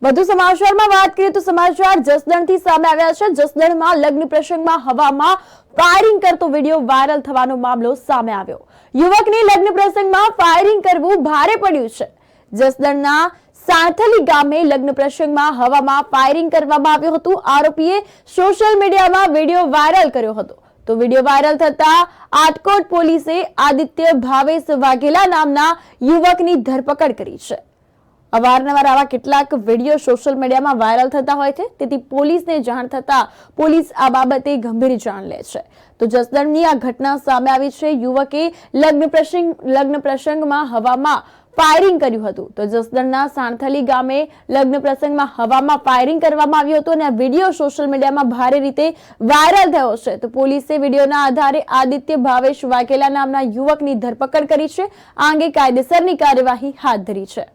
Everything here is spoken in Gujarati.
વધુ સમાચારમાં વાત કરીએ તો સમાચાર જસદણથી સામે આવ્યા છે। જસદણમાં લગ્ન પ્રસંગમાં હવામાં ફાયરિંગ કરતો વિડીયો વાયરલ થવાનો મામલો સામે આવ્યો। યુવકને લગ્ન પ્રસંગમાં ફાયરિંગ કરવું ભારે પડ્યું છે। જસદણના સાંથલી ગામે લગ્ન પ્રસંગમાં હવામાં ફાયરિંગ કરવામાં આવ્યું હતું। આરોપીએ સોશિયલ મીડિયામાં વિડીયો વાયરલ કર્યો હતો। તો વિડીયો વાયરલ થતા આટકોટ પોલીસે આદિત્ય ભાવેશ વાઘેલા નામના યુવકની ધરપકડ કરી છે। અવારનવાર આવા કેટલાક વિડીયો સોશિયલ મીડિયામાં વાયરલ થતા હોય છે, તેથી પોલીસને જાણ થતા પોલીસ આ બાબતે ગંભીર જાણ લે છે। તો જસદણની આ ઘટના સામે આવી છે। યુવકે લગ્ન પ્રસંગમાં હવામાં ફાયરિંગ કર્યું હતું। તો જસદણના સાંથલી ગામે લગ્ન પ્રસંગમાં હવામાં ફાયરિંગ કરવામાં આવ્યું હતું અને આ વિડીયો સોશિયલ મીડિયામાં ભારે રીતે વાયરલ થયો છે। તો પોલીસે વિડીયોના આધારે આદિત્ય ભાવેશ વાઘેલા નામના યુવકની ધરપકડ કરી છે। આ અંગે કાયદેસરની કાર્યવાહી હાથ ધરી છે।